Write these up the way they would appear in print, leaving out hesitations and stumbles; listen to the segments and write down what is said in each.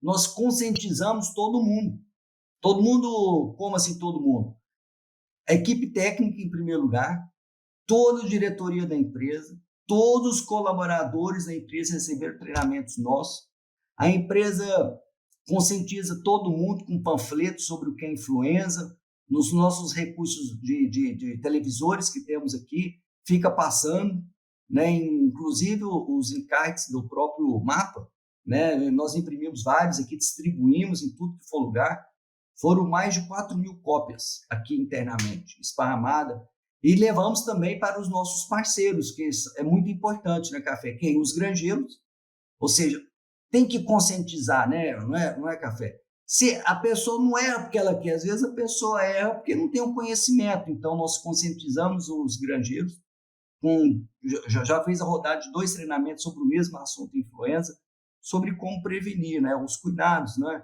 nós conscientizamos todo mundo. Todo mundo, como assim todo mundo? A equipe técnica, em primeiro lugar, toda a diretoria da empresa, todos os colaboradores da empresa receberam treinamentos nossos. A empresa conscientiza todo mundo com panfletos sobre o que é influenza. Nos nossos recursos de televisores que temos aqui, fica passando, né? Inclusive os encartes do próprio mapa, né? Nós imprimimos vários aqui, distribuímos em tudo que for lugar. Foram mais de 4.000 cópias aqui internamente, esparramada. E levamos também para os nossos parceiros, que é muito importante, né, Café? Quem? Os granjeiros. Ou seja, tem que conscientizar, né? Não é, Café? Se a pessoa não erra porque ela quer, às vezes a pessoa erra porque não tem o conhecimento. Então, nós conscientizamos os granjeiros. Já fez a rodada de 2 treinamentos sobre o mesmo assunto, influenza, sobre como prevenir, né? Os cuidados, né?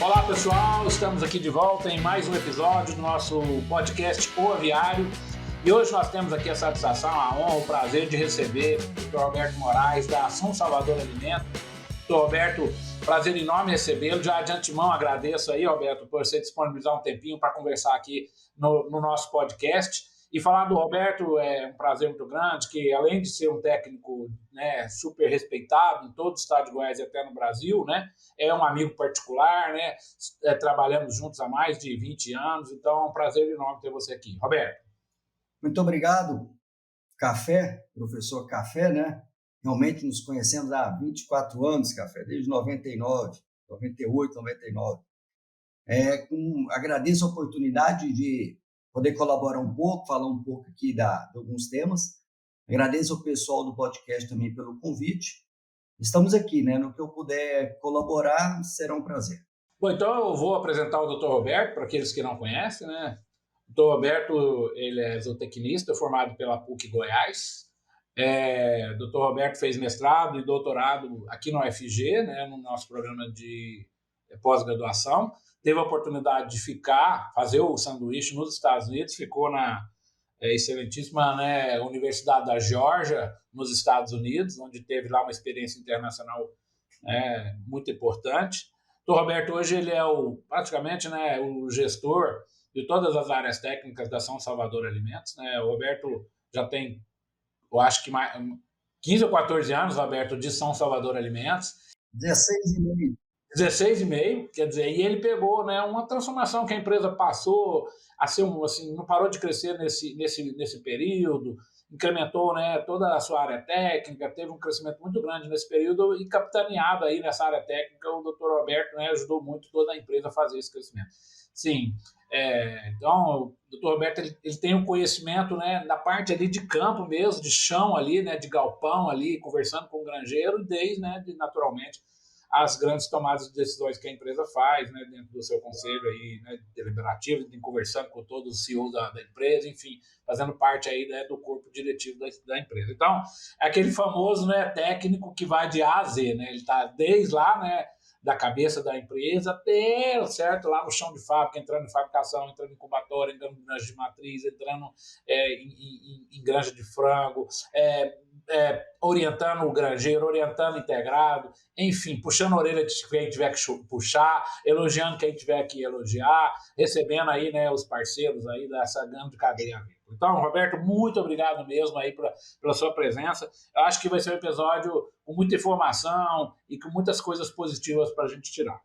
Olá pessoal, estamos aqui de volta em mais um episódio do nosso podcast O Aviário e hoje nós temos aqui a satisfação, a honra, o prazer de receber o Dr. Roberto Moraes da São Salvador Alimentos. Dr. Roberto, prazer enorme recebê-lo. Já de antemão agradeço aí, Roberto, por você disponibilizar um tempinho para conversar aqui no nosso podcast. E falar do Roberto é um prazer muito grande, que além de ser um técnico, né, super respeitado em todo o estado de Goiás e até no Brasil, né, é um amigo particular, né, trabalhamos juntos há mais de 20 anos, então é um prazer enorme ter você aqui. Roberto. Muito obrigado, Café, professor Café, né? Realmente nos conhecemos há 24 anos, Café, desde 99, 98, 99. Agradeço a oportunidade de poder colaborar um pouco, falar um pouco aqui de alguns temas. Agradeço ao pessoal do podcast também pelo convite. Estamos aqui, né? No que eu puder colaborar, será um prazer. Bom, então eu vou apresentar o Dr. Roberto, para aqueles que não conhecem, né? O Dr. Roberto, ele é zootecnista, formado pela PUC Goiás. Dr. Roberto fez mestrado e doutorado aqui no UFG, né, no nosso programa de pós-graduação. Teve a oportunidade de fazer o sanduíche nos Estados Unidos, ficou na excelentíssima, né, Universidade da Geórgia, nos Estados Unidos, onde teve lá uma experiência internacional muito importante. O Roberto hoje ele é praticamente, né, o gestor de todas as áreas técnicas da São Salvador Alimentos. Né? O Roberto já tem, eu acho que 15 ou 14 anos, Roberto, de São Salvador Alimentos. 16,5. 16,5, quer dizer, e ele pegou, né, uma transformação que a empresa passou a ser assim, não parou de crescer nesse período, incrementou, né, toda a sua área técnica, teve um crescimento muito grande nesse período e capitaneado aí nessa área técnica, o Dr. Roberto, né, ajudou muito toda a empresa a fazer esse crescimento. Sim, então o Dr. Roberto ele tem um conhecimento, né, da parte ali de campo mesmo, de chão ali, né, de galpão ali, conversando com o granjeiro, desde, né, naturalmente, as grandes tomadas de decisões que a empresa faz, né, dentro do seu conselho aí, né, deliberativo, conversando com todos os CEOs da empresa, enfim, fazendo parte aí, né, do corpo diretivo da empresa. Então, é aquele famoso, né, técnico que vai de A a Z, né, ele está desde lá, né, da cabeça da empresa até, certo, lá no chão de fábrica, entrando em fabricação, entrando em incubatória, entrando em granja de matriz, entrando em granja de frango, orientando o granjeiro, orientando o integrado, enfim, puxando a orelha de quem tiver que puxar, elogiando quem tiver que elogiar, recebendo aí, né, os parceiros aí dessa grande cadeia. Então, Roberto, muito obrigado mesmo aí pela sua presença. Eu acho que vai ser um episódio com muita informação e com muitas coisas positivas para a gente tirar.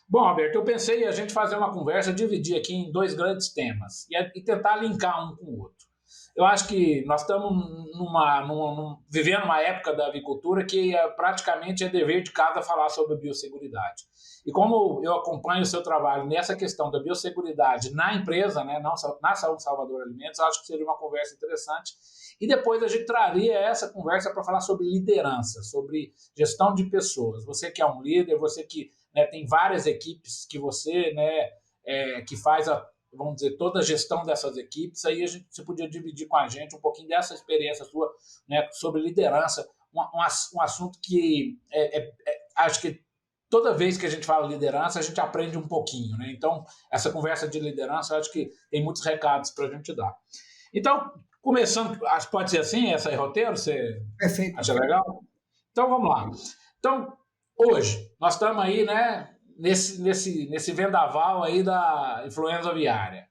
Bom, Roberto, eu pensei em a gente fazer uma conversa, dividir aqui em 2 grandes temas e tentar linkar um com o outro. Eu acho que nós estamos vivendo uma época da avicultura que praticamente é dever de casa falar sobre biosseguridade. E como eu acompanho o seu trabalho nessa questão da biosseguridade na empresa, né, na São Salvador Alimentos, eu acho que seria uma conversa interessante. E depois a gente traria essa conversa para falar sobre liderança, sobre gestão de pessoas. Você que é um líder, você que, né, tem várias equipes que você, né, que faz vamos dizer, toda a gestão dessas equipes, aí você podia dividir com a gente um pouquinho dessa experiência sua, né, sobre liderança, um assunto que acho que toda vez que a gente fala liderança, a gente aprende um pouquinho, né? Então, essa conversa de liderança, eu acho que tem muitos recados para a gente dar. Então, começando, acho que pode ser assim, essa aí, roteiro, você Perfeito. acha legal? Então, vamos lá. Então, hoje, nós estamos aí, né, nesse vendaval aí da influenza aviária.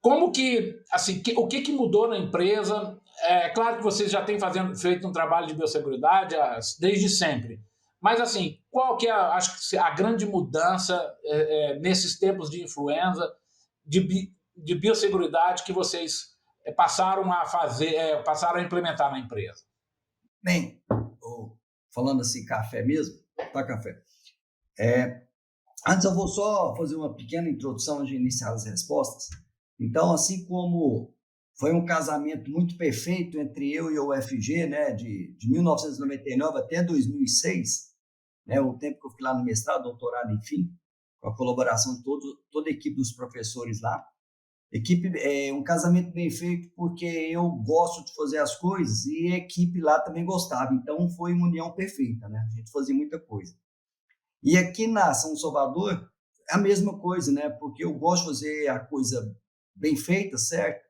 Como que, assim, o que mudou na empresa? É claro que vocês já têm feito um trabalho de biosseguridade desde sempre. Mas, assim, qual que é, acho que a grande mudança nesses tempos de influenza, de biosseguridade que vocês passaram a fazer, passaram a implementar na empresa? Bem, falando assim, café mesmo, tá, café? Antes eu vou só fazer uma pequena introdução antes de iniciar as respostas. Então, assim como foi um casamento muito perfeito entre eu e o UFG, né, de 1999 até 2006, né, o tempo que eu fiquei lá no mestrado, doutorado, enfim, com a colaboração de toda a equipe dos professores lá. Um casamento bem feito porque eu gosto de fazer as coisas e a equipe lá também gostava. Então, foi uma união perfeita, né? A gente fazia muita coisa. E aqui na São Salvador, é a mesma coisa, né? Porque eu gosto de fazer a coisa bem feita, certo?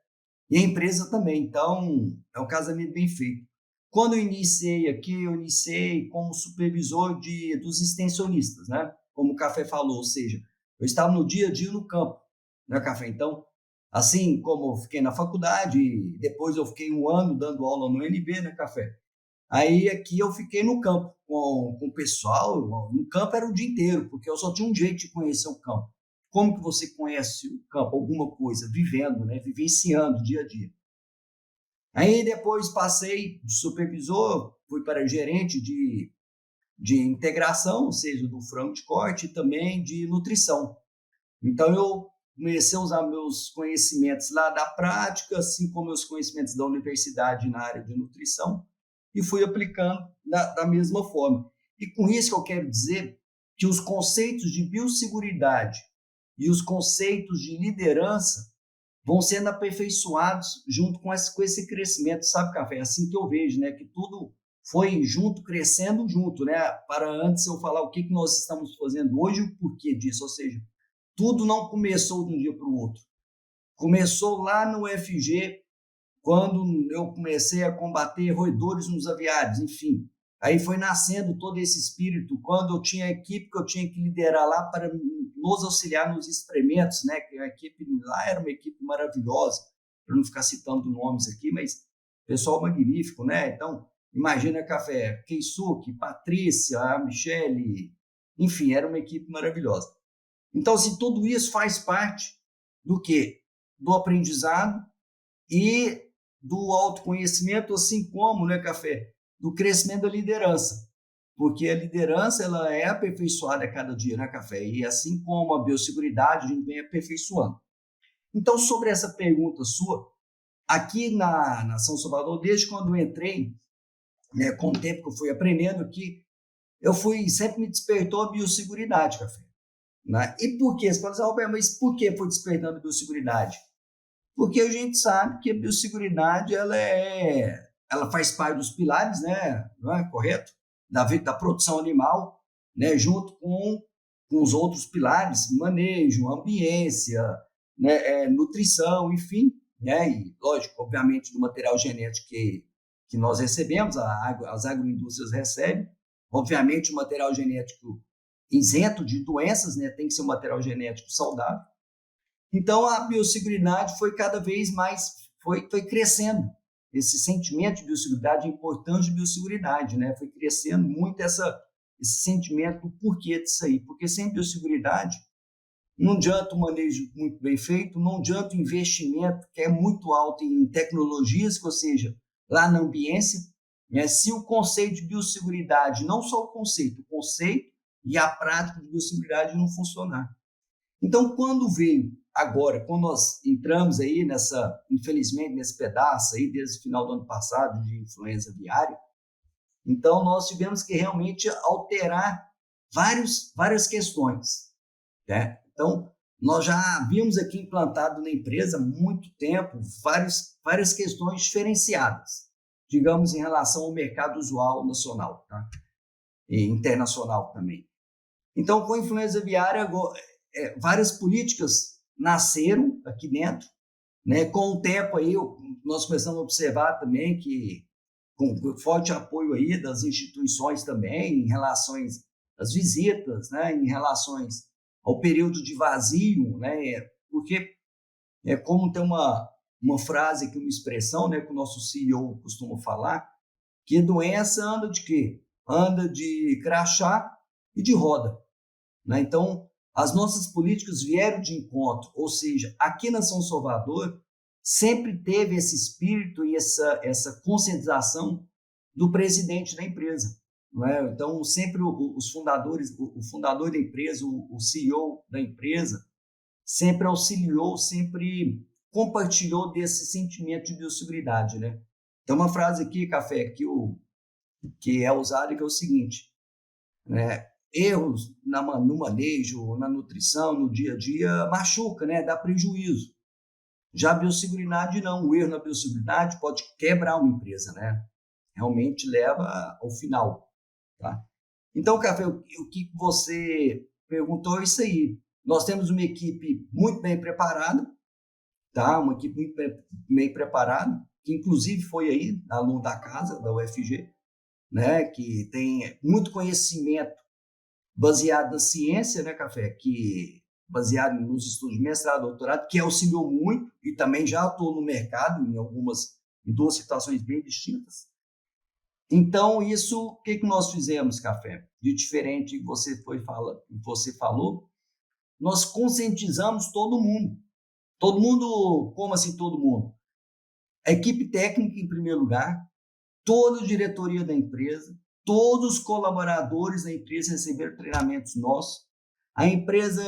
E a empresa também. Então, é um casamento bem feito. Quando eu iniciei aqui, eu iniciei como supervisor dos extensionistas, né? Como o Café falou, ou seja, eu estava no dia a dia no campo, né, Café? Então, assim como eu fiquei na faculdade, depois eu fiquei um ano dando aula no UNB, né, Café? Aí aqui eu fiquei no campo com o pessoal. No campo era o dia inteiro, porque eu só tinha um jeito de conhecer o campo. Como que você conhece o campo? Alguma coisa, vivendo, né? Vivenciando dia a dia. Aí depois passei de supervisor, fui para gerente de integração, ou seja, do frango de corte e também de nutrição. Então eu comecei a usar meus conhecimentos lá da prática, assim como meus conhecimentos da universidade na área de nutrição, e fui aplicando da mesma forma. E com isso que eu quero dizer que os conceitos de biosseguridade e os conceitos de liderança vão sendo aperfeiçoados junto com esse crescimento, sabe, Café? É assim que eu vejo, né? Que tudo foi junto, crescendo junto, né? Para antes eu falar o que nós estamos fazendo hoje e o porquê disso, ou seja, tudo não começou de um dia para o outro. Começou lá no UFG, quando eu comecei a combater roedores nos aviários, enfim. Aí foi nascendo todo esse espírito, quando eu tinha a equipe que eu tinha que liderar lá para nos auxiliar nos experimentos, né? Que a equipe lá era uma equipe maravilhosa, para não ficar citando nomes aqui, mas pessoal magnífico, né? Então, imagina Café, Keisuke, Patrícia, a Michele, enfim, era uma equipe maravilhosa. Então, assim, tudo isso faz parte do quê? Do aprendizado e do autoconhecimento, assim como, né, Café, do crescimento da liderança. Porque a liderança ela é aperfeiçoada a cada dia, né, Café? E assim como a biosseguridade, a gente vem aperfeiçoando. Então, sobre essa pergunta sua, aqui na São Salvador, desde quando eu entrei, né, com o tempo que eu fui aprendendo aqui, sempre me despertou a biosseguridade, Café. Né? E por quê? Você pode dizer, Roberto, mas por que foi despertando a biosseguridade? Porque a gente sabe que a biosseguridade ela faz parte dos pilares, né? Não é correto? Da produção animal, né? Junto com os outros pilares, manejo, ambiência, né? Nutrição, enfim, né? E, lógico, obviamente, do material genético que nós recebemos, as agroindústrias recebem. Obviamente, o material genético isento de doenças, né? Tem que ser um material genético saudável. Então, a biosseguridade foi cada vez mais, foi crescendo. Esse sentimento de biosseguridade, a importância de biosseguridade, né? Foi crescendo muito esse sentimento do porquê disso aí. Porque sem biosseguridade, não adianta o manejo muito bem feito, não adianta o investimento que é muito alto em tecnologias, ou seja, lá na ambiência, né? Se o conceito de biosseguridade, não só o conceito e a prática de biosseguridade não funcionar. Então, quando nós entramos aí infelizmente, nesse pedaço aí, desde o final do ano passado, de influenza aviária, então nós tivemos que realmente alterar várias questões, né? Então, nós já havíamos aqui implantado na empresa há muito tempo várias questões diferenciadas, digamos, em relação ao mercado usual nacional, tá? e internacional também. Então, com a influenza aviária, várias políticas nasceram aqui dentro, né? Com o tempo aí, nós começamos a observar também que, com forte apoio aí das instituições também, em relação às visitas, né? Em relação ao período de vazio, né? Porque como tem uma frase aqui, uma expressão, né, que o nosso CEO costuma falar, que doença anda de quê? Anda de crachá e de roda, né? Então, as nossas políticas vieram de encontro, ou seja, aqui na São Salvador sempre teve esse espírito e essa conscientização do presidente da empresa, não é? Então, sempre os fundadores, o fundador da empresa, o CEO da empresa, sempre auxiliou, sempre compartilhou desse sentimento de biosseguridade, né? Tem uma frase aqui, Café, que é usada, que é o seguinte, né? Erros no manejo, na nutrição, no dia a dia, machuca, né? Dá prejuízo. Já a biosseguridade não. O erro na biosseguridade pode quebrar uma empresa, né? Realmente leva ao final, tá? Então, Café, o que você perguntou é isso aí. Nós temos uma equipe muito bem preparada, tá? Uma equipe muito bem preparada, que inclusive foi aí, aluno da casa, da UFG, né? Que tem muito conhecimento baseado na ciência, né, Café? Que baseado nos estudos de mestrado, doutorado, que auxiliou muito e também já atuou no mercado em duas situações bem distintas. Então, o que nós fizemos, Café? De diferente que você falou, nós conscientizamos todo mundo. Todo mundo, como assim todo mundo? A equipe técnica, em primeiro lugar, toda a diretoria da empresa, todos os colaboradores da empresa receberam treinamentos nossos. A empresa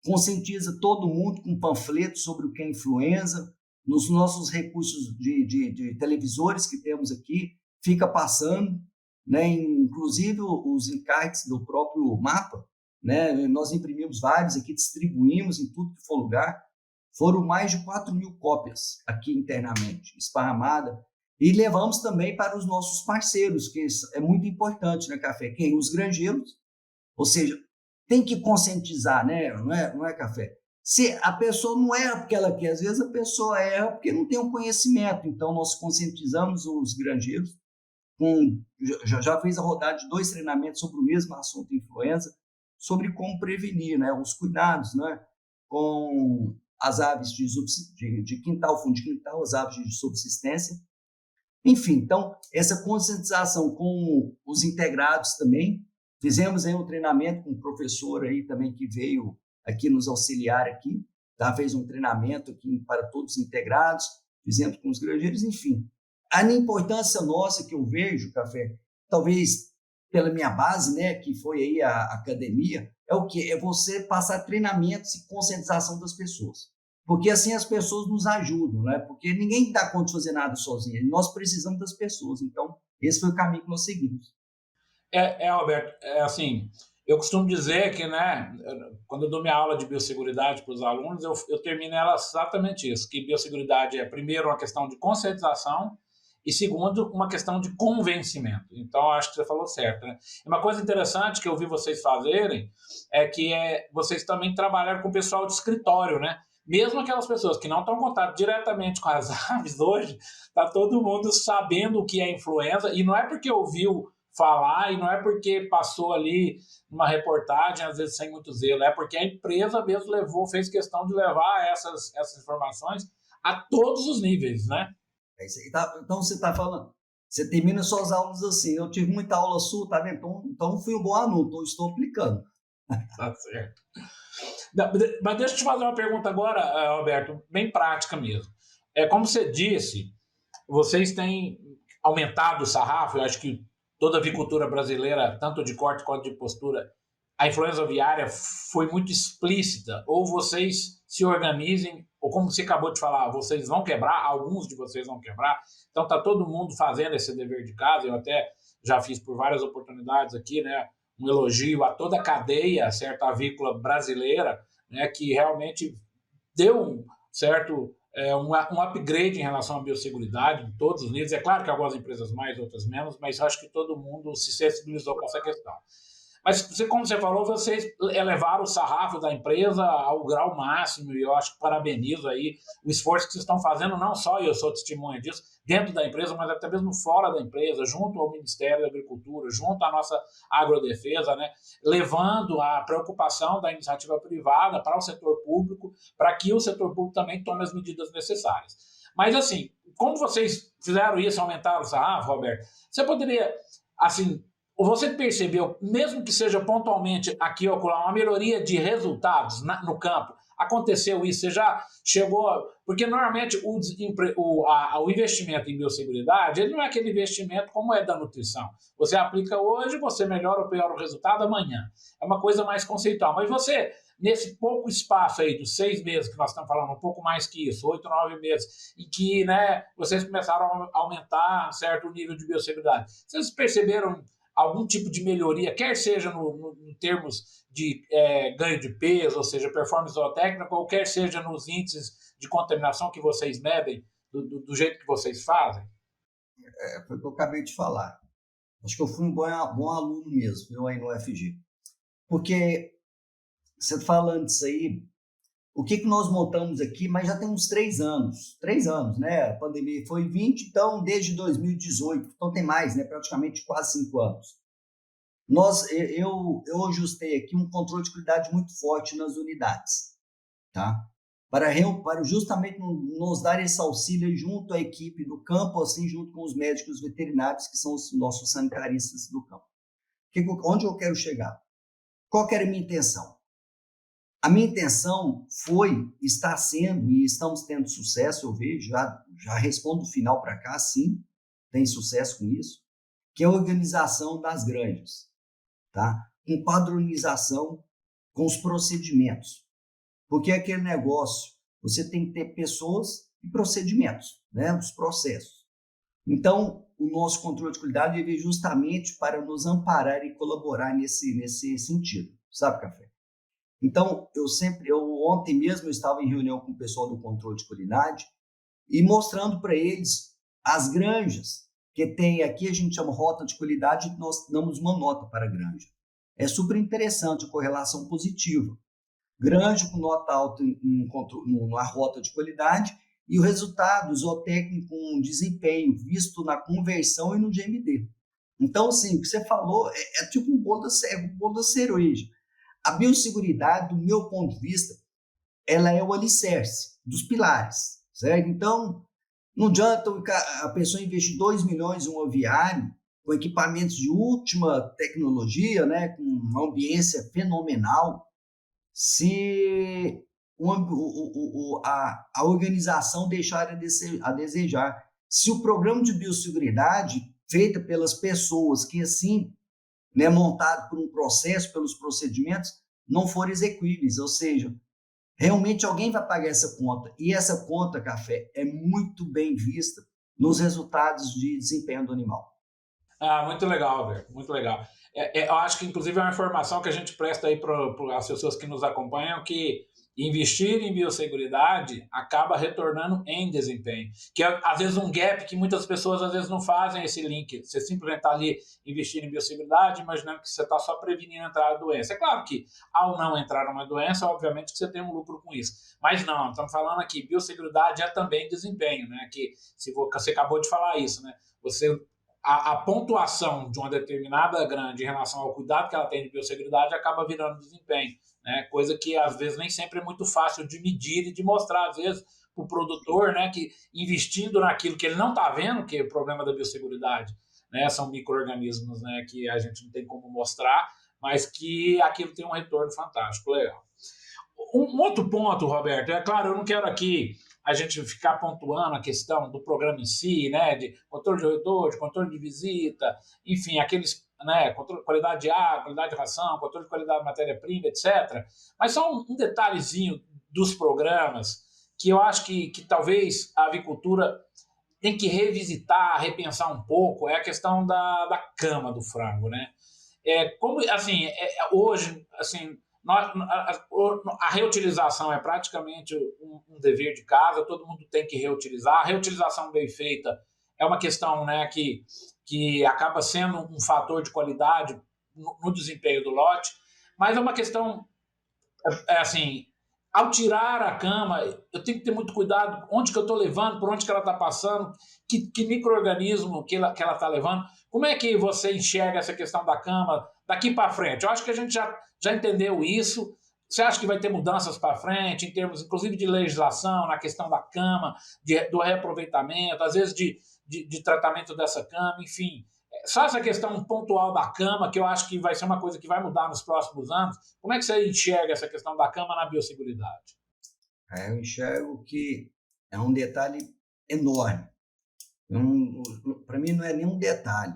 conscientiza todo mundo com panfletos sobre o que é influenza. Nos nossos recursos de televisores que temos aqui, fica passando, né? Inclusive os encartes do próprio mapa, né? Nós imprimimos vários aqui, distribuímos em tudo que for lugar. Foram mais de 4.000 cópias aqui internamente, esparramada. E levamos também para os nossos parceiros, que é muito importante, né, Café? Quem? Os granjeiros. Ou seja, tem que conscientizar, né? Não é, Café? Se a pessoa não erra porque ela quer, às vezes a pessoa erra porque não tem o conhecimento. Então, nós conscientizamos os granjeiros. Já fez a rodada de 2 treinamentos sobre o mesmo assunto, influenza, sobre como prevenir, né? Os cuidados, né? Com as aves de quintal, fundo de quintal, as aves de subsistência. Enfim, então, essa conscientização com os integrados também. Fizemos aí um treinamento com um professor aí também que veio aqui nos auxiliar aqui, tá? Fez um treinamento aqui para todos os integrados, fizemos com os granjeiros, enfim. A importância nossa que eu vejo, Café, talvez pela minha base, né, que foi aí a academia, é o quê? É você passar treinamentos e conscientização das pessoas. Porque assim as pessoas nos ajudam, né? Porque ninguém dá conta de fazer nada sozinho. Nós precisamos das pessoas. Então, esse foi o caminho que nós seguimos. Alberto, assim, eu costumo dizer que, né, quando eu dou minha aula de biosseguridade para os alunos, eu termino ela exatamente isso, que biosseguridade é, primeiro, uma questão de conscientização e, segundo, uma questão de convencimento. Então, acho que você falou certo, né? Uma coisa interessante que eu vi vocês fazerem é que vocês também trabalharam com o pessoal de escritório, né? Mesmo aquelas pessoas que não estão em contato diretamente com as aves hoje, está todo mundo sabendo o que é influenza, e não é porque ouviu falar, e não é porque passou ali uma reportagem, às vezes sem muito zelo, é porque a empresa mesmo fez questão de levar essas informações a todos os níveis, né? Então você está falando, você termina suas aulas assim, eu tive muita aula sua, tá vendo? Então fui um bom aluno, então estou aplicando. Tá certo. Mas deixa eu te fazer uma pergunta agora, Alberto, bem prática mesmo. Como você disse, vocês têm aumentado o sarrafo, eu acho que toda a avicultura brasileira, tanto de corte quanto de postura, a influenza aviária foi muito explícita, ou vocês se organizem, ou como você acabou de falar, vocês vão quebrar, alguns de vocês vão quebrar, então está todo mundo fazendo esse dever de casa, eu até já fiz por várias oportunidades aqui, né, um elogio a toda a cadeia, certo, avícola brasileira, né, que realmente deu um certo um upgrade em relação à biosseguridade em todos os níveis. É claro que algumas empresas mais, outras menos, mas acho que todo mundo se sensibilizou com essa questão. Mas, como você falou, vocês elevaram o sarrafo da empresa ao grau máximo, e eu acho que parabenizo aí o esforço que vocês estão fazendo, não só, e eu sou testemunha disso, dentro da empresa, mas até mesmo fora da empresa, junto ao Ministério da Agricultura, junto à nossa agrodefesa, né, levando a preocupação da iniciativa privada para o setor público, para que o setor público também tome as medidas necessárias. Mas, assim, como vocês fizeram isso, aumentaram o sarrafo, Roberto, você poderia, assim, você percebeu, mesmo que seja pontualmente aqui ou acolá, uma melhoria de resultados no campo? Aconteceu isso? Você já chegou... Porque normalmente o investimento em biosseguridade, ele não é aquele investimento como é da nutrição. Você aplica hoje, você melhora ou piora o resultado amanhã. É uma coisa mais conceitual. Mas você, nesse pouco espaço aí dos 6 meses que nós estamos falando, um pouco mais que isso, 8, 9 meses, em que, né, vocês começaram a aumentar um certo nível de biosseguridade, vocês perceberam algum tipo de melhoria, quer seja no termos de ganho de peso, ou seja, performance zootécnica, ou quer seja nos índices de contaminação que vocês medem, do jeito que vocês fazem? Foi o que eu acabei de falar. Acho que eu fui um bom aluno mesmo, eu aí no UFG. Porque, você falando disso aí, o que nós montamos aqui, mas já tem uns 3 anos. 3 anos, né? A pandemia foi 20, então desde 2018, então tem mais, né? Praticamente quase 5 anos. Eu ajustei aqui um controle de qualidade muito forte nas unidades, tá? Para justamente nos dar esse auxílio junto à equipe do campo, assim, junto com os médicos veterinários, que são os nossos sanitaristas do campo. Onde eu quero chegar? Qual que era a minha intenção? A minha intenção está sendo, e estamos tendo sucesso, eu vejo, já respondo o final para cá, sim, tem sucesso com isso, que é a organização das granjas, tá? Com padronização com os procedimentos. Porque é aquele negócio, você tem que ter pessoas e procedimentos, né? Os processos. Então, o nosso controle de qualidade veio justamente para nos amparar e colaborar nesse sentido, sabe, Café? Então, ontem mesmo eu estava em reunião com o pessoal do controle de qualidade e mostrando para eles as granjas que tem aqui, a gente chama rota de qualidade, e nós damos uma nota para a granja. É super interessante a correlação positiva. Granja com nota alta na rota de qualidade e o resultado zootécnico com desempenho visto na conversão e no GMD. Então, assim, o que você falou é tipo um bolo da cereja. A biosseguridade, do meu ponto de vista, ela é o alicerce dos pilares, certo? Então, não adianta a pessoa investir 2 milhões em um aviário com equipamentos de última tecnologia, né, com uma ambiência fenomenal, se a organização deixar a desejar. Se o programa de biosseguridade, feito pelas pessoas que assim, né, montado por um processo, pelos procedimentos, não for execuíveis, ou seja, realmente alguém vai pagar essa conta. E essa conta, Café, é muito bem vista nos resultados de desempenho do animal. Muito legal, Alberto, muito legal. Eu acho que, inclusive, é uma informação que a gente presta aí para as pessoas que nos acompanham, que investir em biosseguridade acaba retornando em desempenho, que é, às vezes, um gap que muitas pessoas, às vezes, não fazem esse link. Você simplesmente está ali investindo em biosseguridade, imaginando que você está só prevenindo a entrada da doença. É claro que, ao não entrar uma doença, obviamente que você tem um lucro com isso. Mas não, estamos falando aqui, biosseguridade é também desempenho, né? Que você acabou de falar isso, né? A pontuação de uma determinada grande em relação ao cuidado que ela tem de biosseguridade acaba virando desempenho, né? Coisa que às vezes nem sempre é muito fácil de medir e de mostrar, às vezes, para o produtor, né, que investindo naquilo que ele não está vendo, que é o problema da biosseguridade, né, são micro-organismos, né, que a gente não tem como mostrar, mas que aquilo tem um retorno fantástico, legal. Um outro ponto, Roberto, é claro, eu não quero aqui a gente ficar pontuando a questão do programa em si, né, de controle de roedor, de controle de visita, enfim, aqueles, né, controle de qualidade de água, qualidade de ração, controle de qualidade de matéria-prima, etc. Mas só um detalhezinho dos programas que eu acho que talvez a avicultura tem que revisitar, repensar um pouco, é a questão da cama do frango, né? Como, assim, hoje, assim, a reutilização é praticamente um dever de casa, todo mundo tem que reutilizar. A reutilização bem feita é uma questão, né, que acaba sendo um fator de qualidade no desempenho do lote, mas é uma questão, assim, ao tirar a cama, eu tenho que ter muito cuidado onde que eu estou levando, por onde que ela está passando, que micro-organismo que ela está levando. Como é que você enxerga essa questão da cama daqui para frente? Eu acho que a gente já entendeu isso. Você acha que vai ter mudanças para frente, em termos, inclusive, de legislação, na questão da cama, do reaproveitamento, às vezes de tratamento dessa cama, enfim. Só essa questão pontual da cama, que eu acho que vai ser uma coisa que vai mudar nos próximos anos. Como é que você enxerga essa questão da cama na biosseguridade? Eu enxergo que é um detalhe enorme. Para mim não é nenhum detalhe,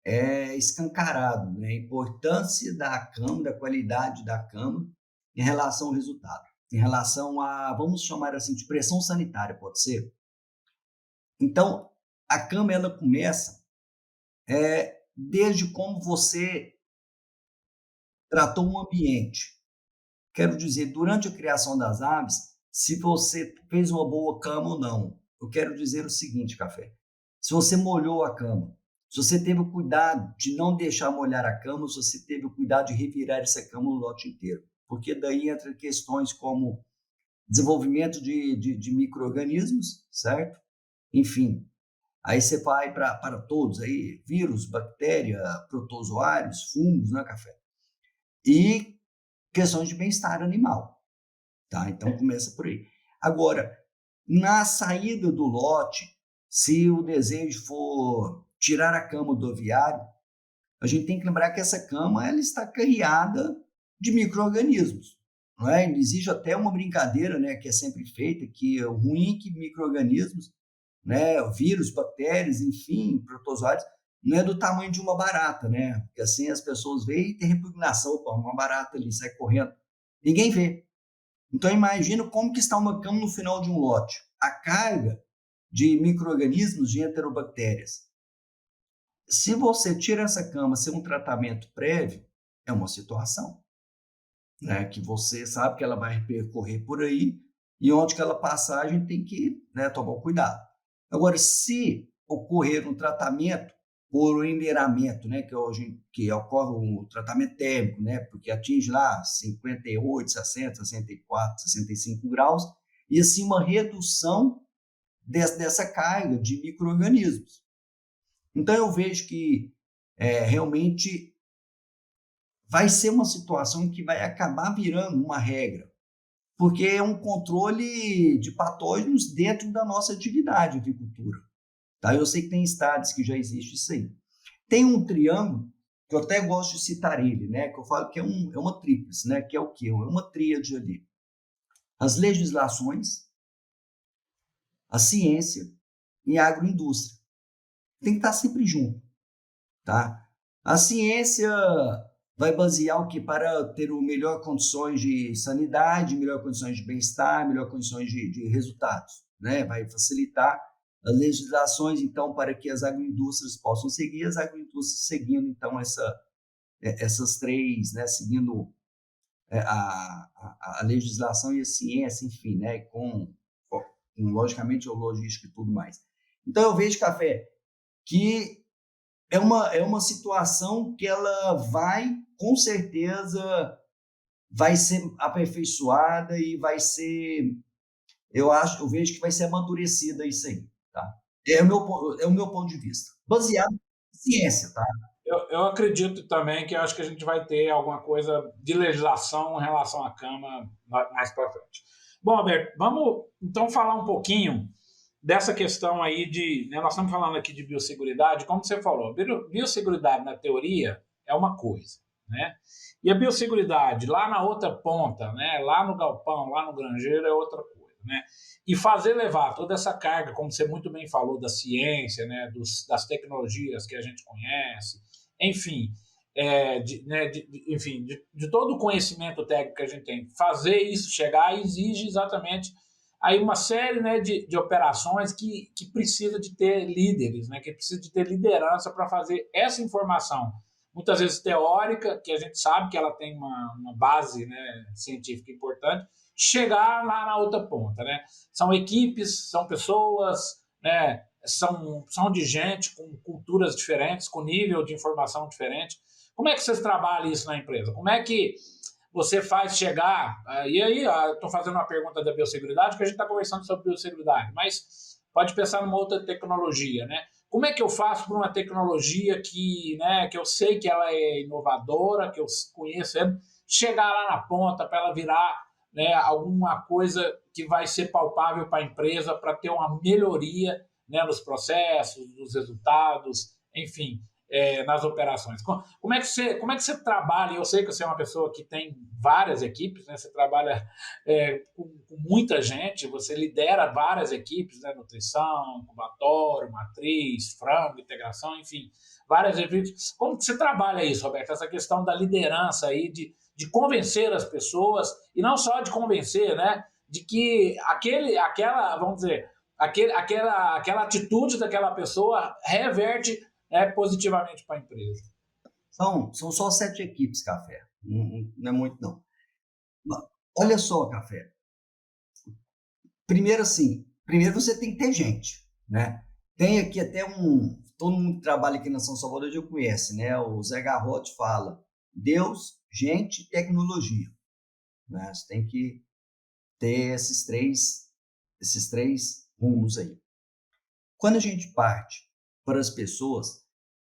é escancarado, né? A importância da cama, da qualidade da cama em relação ao resultado, em relação a, vamos chamar assim, de pressão sanitária, pode ser? Então, a cama, ela começa desde como você tratou um ambiente. Quero dizer, durante a criação das aves, se você fez uma boa cama ou não. Eu quero dizer o seguinte, Café. Se você molhou a cama, se você teve o cuidado de não deixar molhar a cama, se você teve o cuidado de revirar essa cama no lote inteiro. Porque daí entra questões como desenvolvimento de micro-organismos, certo? Enfim, aí você vai para todos, aí, vírus, bactéria, protozoários, fungos, né, Café? E questões de bem-estar animal, tá? Então começa por aí. Agora, na saída do lote, se o desejo for tirar a cama do aviário, a gente tem que lembrar que essa cama ela está carreada de micro-organismos. Não é? Existe até uma brincadeira, né, que é sempre feita, que é o ruim que micro-organismos, né, vírus, bactérias, enfim, protozoários, não é do tamanho de uma barata, né? Porque assim as pessoas veem e tem repugnação, opa, uma barata ali, sai correndo. Ninguém vê. Então imagina como que está uma cama no final de um lote. A carga de micro-organismos, de enterobactérias. Se você tira essa cama sem um tratamento prévio, é uma situação, né, que você sabe que ela vai percorrer por aí e onde que ela passar a gente tem que, né, tomar cuidado. Agora, se ocorrer um tratamento por enleiramento, né, que ocorre um tratamento térmico, né, porque atinge lá 58, 60, 64, 65 graus, e assim uma redução dessa carga de micro-organismos. Então eu vejo que realmente vai ser uma situação que vai acabar virando uma regra, porque é um controle de patógenos dentro da nossa atividade de agricultura. Tá? Eu sei que tem estados que já existe isso aí. Tem um triângulo, que eu até gosto de citar ele, né? Que eu falo que é uma tríplice, né? Que é o quê? É uma tríade ali. As legislações, a ciência e a agroindústria. Tem que estar sempre junto. Tá? A ciência vai basear o que para ter o melhor condições de sanidade, melhor condições de bem-estar, melhor condições de resultados, né? Vai facilitar as legislações, então, para que as agroindústrias possam seguir, as agroindústrias seguindo, então, essas três, né? Seguindo a legislação e a ciência, enfim, né? Logicamente, a logística e tudo mais. Então, eu vejo, Café, que é uma situação que ela vai, com certeza, vai ser aperfeiçoada e vai ser, eu vejo que vai ser amadurecida isso aí, tá? É o meu ponto de vista, baseado em ciência, tá? Eu acredito também que acho que a gente vai ter alguma coisa de legislação em relação à cama mais para frente. Bom, Alberto, vamos então falar um pouquinho dessa questão aí né, nós estamos falando aqui de biosseguridade, como você falou, biosseguridade na teoria é uma coisa, né? E a biosseguridade lá na outra ponta, né, lá no galpão, lá no granjeiro é outra coisa, né? E fazer levar toda essa carga, como você muito bem falou, da ciência, né, das tecnologias que a gente conhece, enfim, de todo o conhecimento técnico que a gente tem, fazer isso chegar exige exatamente aí uma série, né, de operações que precisa de ter líderes, né, que precisa de ter liderança para fazer essa informação muitas vezes teórica, que a gente sabe que ela tem uma base, né, científica importante, chegar lá na outra ponta, né? São equipes, são pessoas, né, são de gente com culturas diferentes, com nível de informação diferente. Como é que vocês trabalham isso na empresa? Como é que você faz chegar... E aí, estou fazendo uma pergunta da biosseguridade, que a gente está conversando sobre biosseguridade, mas pode pensar numa outra tecnologia, né? Como é que eu faço para uma tecnologia que, né, que eu sei que ela é inovadora, que eu conheço, chegar lá na ponta para ela virar, né, alguma coisa que vai ser palpável para a empresa, para ter uma melhoria, né, nos processos, nos resultados, enfim, nas operações. Como é que você trabalha? Eu sei que você é uma pessoa que tem várias equipes, né? Você trabalha com muita gente, você lidera várias equipes, né? Nutrição, incubatório, matriz, frango, integração, enfim, várias equipes. Como que você trabalha isso, Roberto? Essa questão da liderança aí, de convencer as pessoas, e não só de convencer, né? De que vamos dizer, aquela atitude daquela pessoa reverte, positivamente para a empresa. São só 7 equipes, Café. Não é muito, não. Olha só, Café. Primeiro você tem que ter gente, né? Tem aqui até todo mundo que trabalha aqui na São Salvador já conhece, né? O Zé Garrote fala: Deus, gente, tecnologia. Né? Você tem que ter esses três rumos aí. Quando a gente parte para as pessoas,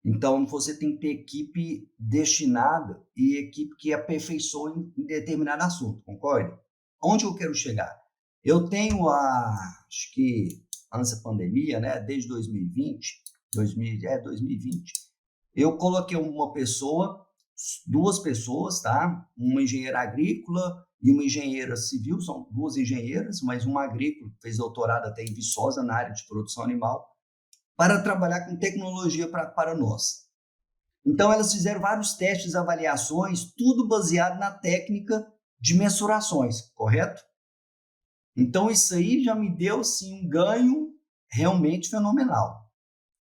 então você tem que ter equipe destinada e equipe que aperfeiçoe em determinado assunto, concorda? Onde eu quero chegar? Eu tenho acho que antes da pandemia, né, desde 2020, eu coloquei duas pessoas, tá? Uma engenheira agrícola e uma engenheira civil, são 2 engenheiras, mas uma agrícola, fez doutorado até em Viçosa, na área de produção animal, para trabalhar com tecnologia para nós. Então, elas fizeram vários testes, avaliações, tudo baseado na técnica de mensurações, correto? Então, isso aí já me deu, sim, um ganho realmente fenomenal,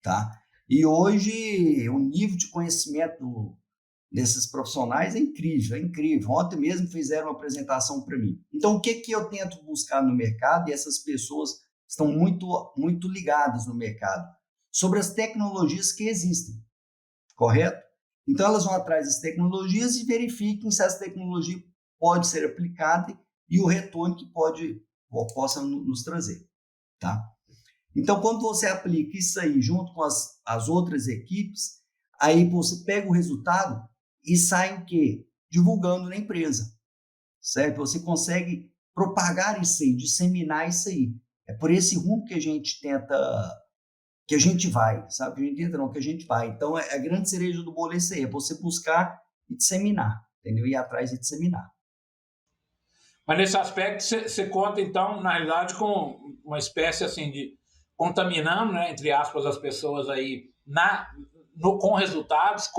tá? E hoje, o nível de conhecimento desses profissionais é incrível, é incrível. Ontem mesmo fizeram uma apresentação para mim. Então, o que eu tento buscar no mercado, e essas pessoas estão muito, muito ligadas no mercado, sobre as tecnologias que existem, correto? Então, elas vão atrás das tecnologias e verifiquem se essa tecnologia pode ser aplicada e o retorno que possa nos trazer, tá? Então, quando você aplica isso aí junto com as outras equipes, aí você pega o resultado e sai o quê? Divulgando na empresa, certo? Você consegue propagar isso aí, disseminar isso aí. É por esse rumo que a gente que a gente vai, sabe? Que a gente tenta não, que a gente vai. Então, a grande cereja do bolo é isso aí, é você buscar e disseminar, entendeu? Ir atrás e disseminar. Mas nesse aspecto, você conta, então, na realidade, com uma espécie assim de contaminando, né, entre aspas, as pessoas aí com resultados,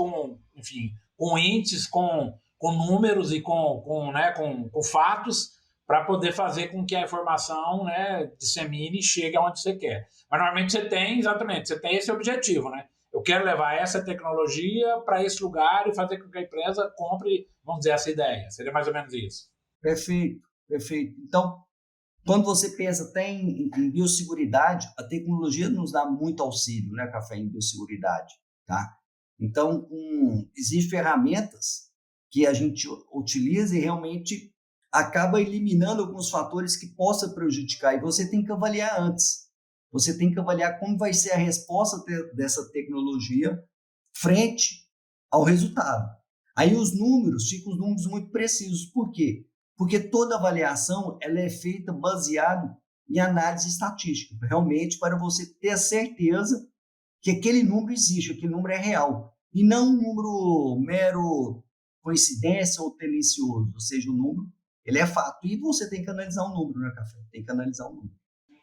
enfim, com índices, com números e com fatos, para poder fazer com que a informação, né, dissemine e chegue aonde você quer. Mas normalmente você tem esse objetivo, né? Eu quero levar essa tecnologia para esse lugar e fazer com que a empresa compre, vamos dizer, essa ideia. Seria mais ou menos isso. Perfeito, perfeito. Então, quando você pensa até em biosseguridade, a tecnologia nos dá muito auxílio, né, Café, em biosseguridade, tá? Então, existem ferramentas que a gente utiliza e realmente acaba eliminando alguns fatores que possam prejudicar. E você tem que avaliar antes. Você tem que avaliar como vai ser a resposta dessa tecnologia frente ao resultado. Aí ficam os números muito precisos. Por quê? Porque toda avaliação ela é feita baseado em análise estatística, realmente para você ter a certeza que aquele número existe, aquele número é real, e não um número mero coincidência ou telicioso, ou seja, o número, ele é fato, e você tem que analisar o número, né, Café? Tem que analisar o número.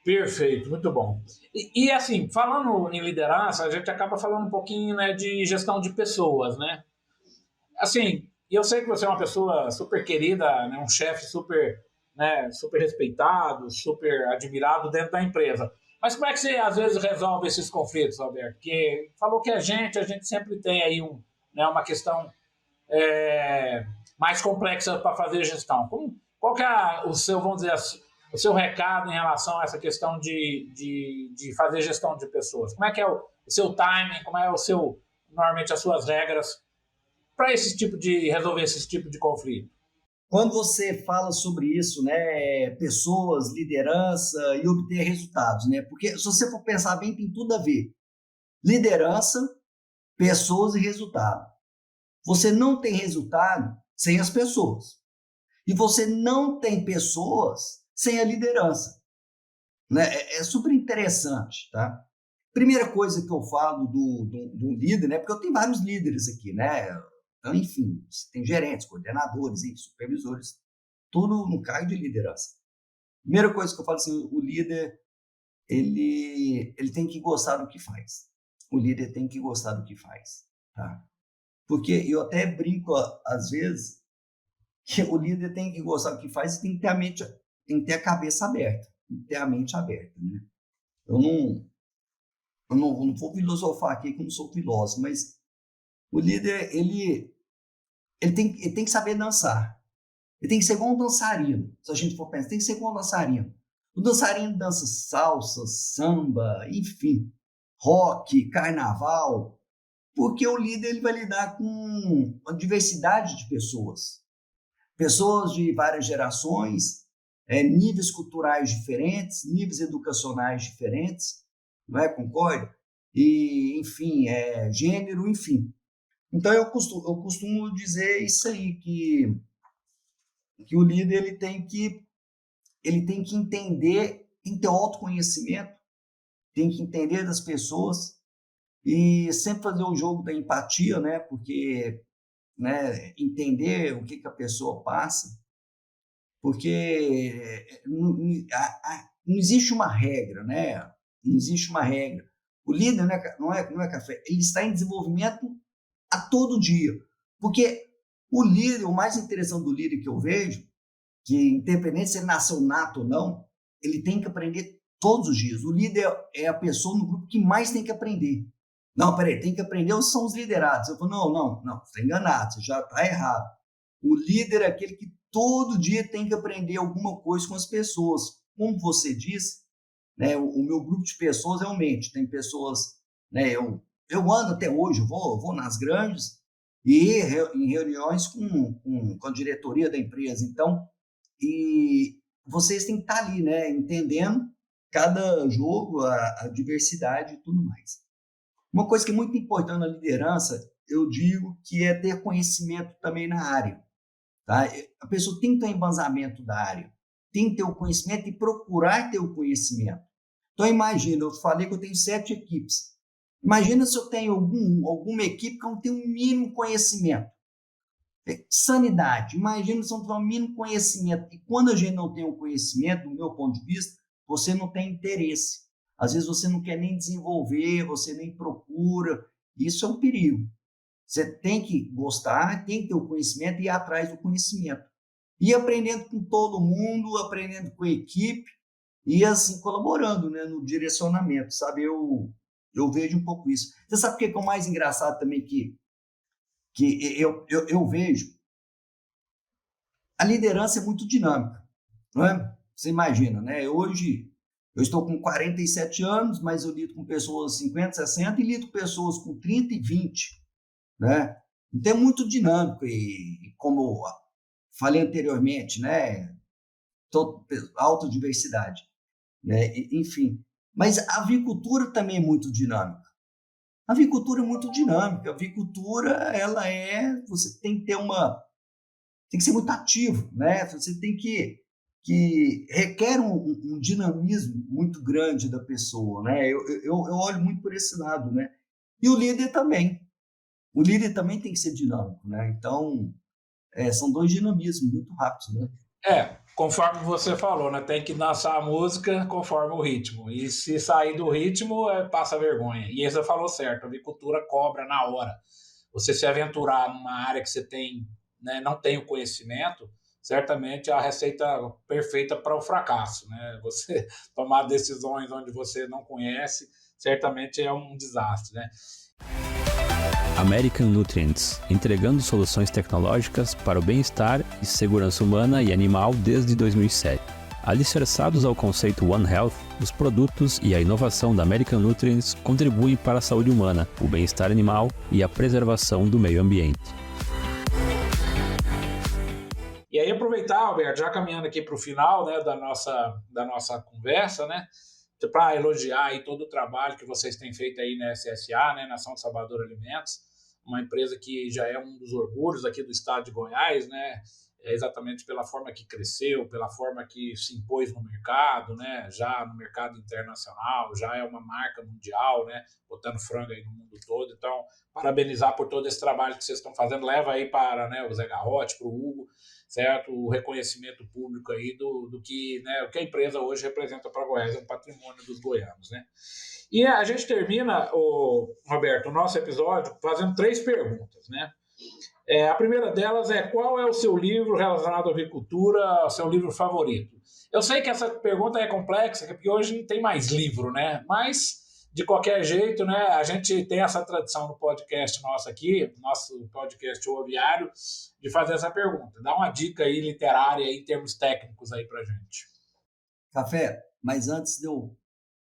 Perfeito, muito bom. E assim, falando em liderança, a gente acaba falando um pouquinho, né, de gestão de pessoas, né? Assim, eu sei que você é uma pessoa super querida, né, um chefe super, né, super respeitado, super admirado dentro da empresa. Mas como é que você, às vezes, resolve esses conflitos, Roberto? Porque falou que a gente sempre tem aí né, uma questão mais complexa para fazer gestão. Qual que é o seu, vamos dizer, o seu recado em relação a essa questão de fazer gestão de pessoas? Como é que é o seu timing, como é normalmente as suas regras para resolver esse tipo de conflito? Quando você fala sobre isso, né, pessoas, liderança e obter resultados, né? Porque se você for pensar bem, tem tudo a ver. Liderança, pessoas e resultado. Você não tem resultado sem as pessoas. E você não tem pessoas sem a liderança. Né? É super interessante, tá? Primeira coisa que eu falo do líder, né? Porque eu tenho vários líderes aqui, né? Então, enfim, tem gerentes, coordenadores, supervisores, tudo no cargo de liderança. Primeira coisa que eu falo assim, o líder, ele tem que gostar do que faz. O líder tem que gostar do que faz, tá? Porque eu até brinco, às vezes, que o líder tem que gostar do que faz e tem que ter a cabeça aberta, tem que ter a mente aberta, né? Eu não vou filosofar aqui, que eu não sou filósofo, mas o líder, ele tem que saber dançar. Ele tem que ser igual um dançarino. Se a gente for pensar, tem que ser igual um dançarino. O dançarino dança salsa, samba, enfim, rock, carnaval, porque o líder ele vai lidar com uma diversidade de pessoas. Pessoas de várias gerações, níveis culturais diferentes, níveis educacionais diferentes, não é? Concorda? E, enfim, gênero, enfim. Então, eu costumo dizer isso aí, que o líder ele tem que entender, tem que ter autoconhecimento, tem que entender das pessoas e sempre fazer o jogo da empatia, né? Porque, né, entender o que a pessoa passa, porque não existe uma regra, né? Não existe uma regra. O líder não é café, ele está em desenvolvimento a todo dia. Porque o líder, o mais interessante do líder que eu vejo, que independente se ele nasceu nato ou não, ele tem que aprender todos os dias. O líder é a pessoa no grupo que mais tem que aprender. Não, peraí, tem que aprender ou são os liderados? Eu falo, não, você está enganado, você já está errado. O líder é aquele que todo dia tem que aprender alguma coisa com as pessoas. Como você disse, né, o meu grupo de pessoas realmente tem pessoas, né, eu ando até hoje, eu vou nas grandes e em reuniões com a diretoria da empresa. Então, e vocês têm que estar ali, né, entendendo cada jogo, a diversidade e tudo mais. Uma coisa que é muito importante na liderança, eu digo que é ter conhecimento também na área. Tá? A pessoa tem que ter um embasamento da área, tem que ter o conhecimento e procurar ter o conhecimento. Então, imagina, eu falei que eu tenho 7 equipes. Imagina se eu tenho alguma equipe que não tem um mínimo conhecimento. Sanidade, imagina se eu não tenho um mínimo conhecimento. E quando a gente não tem o conhecimento, do meu ponto de vista, você não tem interesse. Às vezes você não quer nem desenvolver, você nem procura. Isso é um perigo. Você tem que gostar, tem que ter o conhecimento e ir atrás do conhecimento. E aprendendo com todo mundo, aprendendo com a equipe e assim colaborando, né, no direcionamento, sabe? Eu vejo um pouco isso. Você sabe o que é o mais engraçado também que eu vejo? A liderança é muito dinâmica, não é? Você imagina, né? Hoje eu estou com 47 anos, mas eu lido com pessoas de 50, 60 e lido com pessoas com 30 e 20, né? Então é muito dinâmico e como falei anteriormente, né? Alta diversidade, né? Enfim. Mas a avicultura também é muito dinâmica. A avicultura é muito dinâmica. A avicultura, você tem que ter tem que ser muito ativo, né? Você tem que requer um dinamismo muito grande da pessoa, né? Eu olho muito por esse lado, né? E o líder também. O líder também tem que ser dinâmico, né? Então, são dois dinamismos muito rápidos, né? Conforme você falou, né? Tem que dançar a música conforme o ritmo. E se sair do ritmo, passa vergonha. E você falou certo, a avicultura cobra na hora. Você se aventurar numa área que você tem, né, não tem o conhecimento, certamente é a receita perfeita para o fracasso, né? Você tomar decisões onde você não conhece, certamente é um desastre, né? American Nutrients, entregando soluções tecnológicas para o bem-estar e segurança humana e animal desde 2007. Alicerçados ao conceito One Health, os produtos e a inovação da American Nutrients contribuem para a saúde humana, o bem-estar animal e a preservação do meio ambiente. E aí aproveitar, Alberto, já caminhando aqui para o final, né, da nossa conversa, né, para elogiar aí todo o trabalho que vocês têm feito aí na SSA, né, Nação de Salvador Alimentos, uma empresa que já é um dos orgulhos aqui do estado de Goiás, né, exatamente pela forma que cresceu, pela forma que se impôs no mercado, né, já no mercado internacional, já é uma marca mundial, né, botando frango aí no mundo todo. Então, parabenizar por todo esse trabalho que vocês estão fazendo, leva aí para, né, o Zé Garrote, para o Hugo, certo? O reconhecimento público aí do que, né, o que a empresa hoje representa para Goiás, é um patrimônio dos goianos, né? E a gente termina, Roberto, o nosso episódio fazendo 3 perguntas, né? A primeira delas é: qual é o seu livro relacionado à avicultura, o seu livro favorito? Eu sei que essa pergunta é complexa, porque hoje não tem mais livro, né? Mas, de qualquer jeito, né, a gente tem essa tradição no podcast nosso aqui, nosso podcast O Aviário, de fazer essa pergunta. Dá uma dica aí literária aí, em termos técnicos aí pra gente. Café, mas antes de eu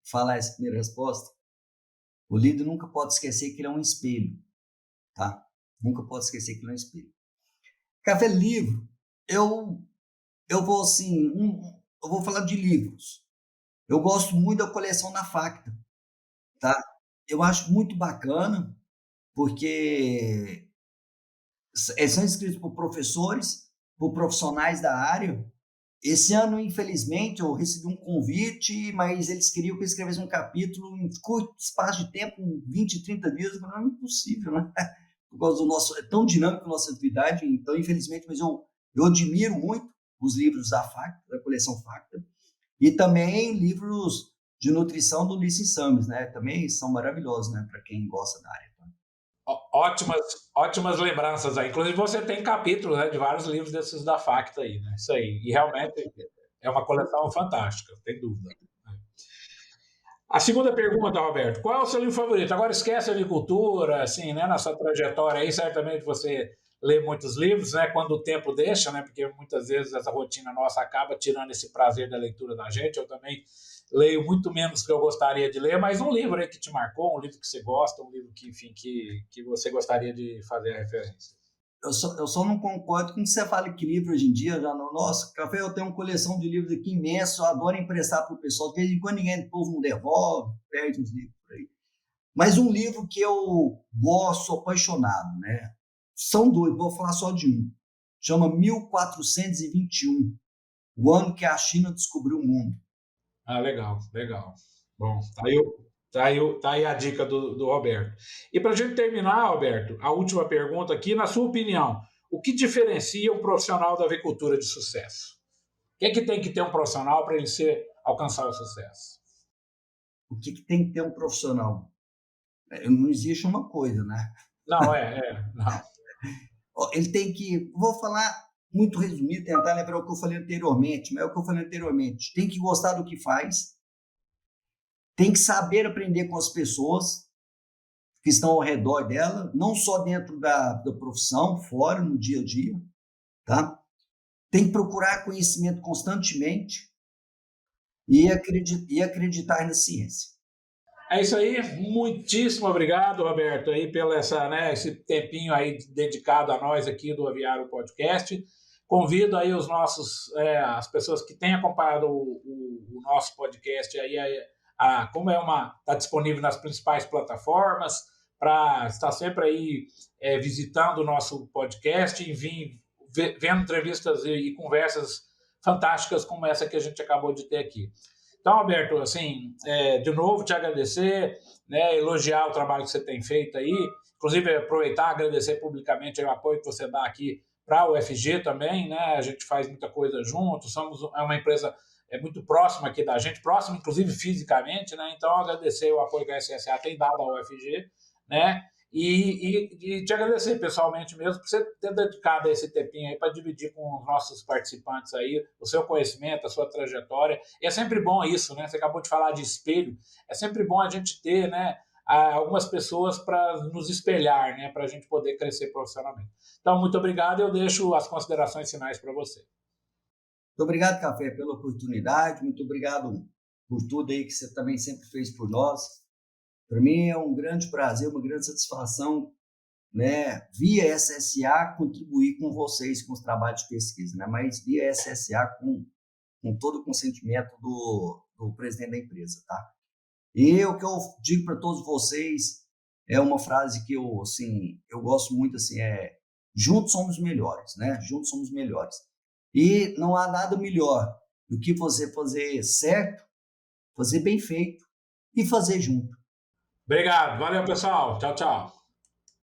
falar essa primeira resposta, o líder nunca pode esquecer que ele é um espelho, tá? Nunca pode esquecer que ele é um espelho. Café, livro, eu vou assim, eu vou falar de livros. Eu gosto muito da coleção na Facta, tá? Eu acho muito bacana, porque são escritos por professores, por profissionais da área. Esse ano, infelizmente, eu recebi um convite, mas eles queriam que eu escrevesse um capítulo em curto espaço de tempo, 20, 30 dias. Eu falei, não é impossível, né? Por causa do nosso, é tão dinâmico a nossa atividade, então, infelizmente, mas eu admiro muito os livros da Facta, da coleção Facta, e também livros de nutrição do Nissim Sames, né? Também são maravilhosos, né? Para quem gosta da área. Ótimas lembranças aí. Inclusive, você tem capítulos, né, de vários livros desses da Facta aí, né? Isso aí. E realmente é uma coleção fantástica, sem dúvida. A segunda pergunta, Roberto: qual é o seu livro favorito? Agora esquece a agricultura, assim, né? Na sua trajetória aí, certamente você lê muitos livros, né? Quando o tempo deixa, né? Porque muitas vezes essa rotina nossa acaba tirando esse prazer da leitura da gente. Eu também leio muito menos do que eu gostaria de ler, mas um livro aí que te marcou, um livro que você gosta, um livro que, enfim, que você gostaria de fazer a referência. Eu só não concordo com que você fala que livro hoje em dia, já no nosso café, eu tenho uma coleção de livros aqui imensa, eu adoro emprestar para o pessoal, de vez em quando ninguém do povo não devolve, perde uns livros por aí. Mas um livro que eu gosto, sou apaixonado, né? São 2, vou falar só de um. Chama 1421, o ano que a China descobriu o mundo. Ah, legal. Bom, tá aí a dica do Roberto. E para a gente terminar, Roberto, a última pergunta aqui: na sua opinião, o que diferencia um profissional da avicultura de sucesso? O que é que tem que ter um profissional para ele alcançar o sucesso? O que tem que ter um profissional? Não existe uma coisa, né? Não. Ele tem que, vou falar muito resumido, tentar lembrar o que eu falei anteriormente, mas é o que eu falei anteriormente. Tem que gostar do que faz, tem que saber aprender com as pessoas que estão ao redor dela, não só dentro da profissão, fora, no dia a dia, tá? Tem que procurar conhecimento constantemente e acreditar na ciência. É isso aí. Muitíssimo obrigado, Roberto, aí pelo esse tempinho aí dedicado a nós aqui do Aviário Podcast. Convido aí as pessoas que têm acompanhado o nosso podcast aí como está disponível nas principais plataformas, para estar sempre aí visitando o nosso podcast e vendo entrevistas e conversas fantásticas como essa que a gente acabou de ter aqui. Então, Alberto, assim, de novo te agradecer, né, elogiar o trabalho que você tem feito aí, inclusive aproveitar e agradecer publicamente o apoio que você dá aqui para a UFG também, né? A gente faz muita coisa junto, é uma empresa muito próxima aqui da gente, próxima inclusive fisicamente, né? Então, agradecer o apoio que a SSA tem dado à UFG, né? E te agradecer pessoalmente mesmo por você ter dedicado esse tempinho aí para dividir com os nossos participantes aí o seu conhecimento, a sua trajetória. E é sempre bom isso, né? Você acabou de falar de espelho. É sempre bom a gente ter, né, algumas pessoas para nos espelhar, né, para a gente poder crescer profissionalmente. Então, muito obrigado, eu deixo as considerações finais para você. Muito obrigado, Café, pela oportunidade, muito obrigado por tudo aí que você também sempre fez por nós. Para mim é um grande prazer, uma grande satisfação, né, via SSA contribuir com vocês com os trabalhos de pesquisa, né, mas via SSA com todo o consentimento do presidente da empresa, tá? E o que eu digo para todos vocês é uma frase que eu gosto muito, assim, juntos somos melhores, né? Juntos somos melhores. E não há nada melhor do que você fazer certo, fazer bem feito e fazer junto. Obrigado, valeu pessoal, tchau, tchau.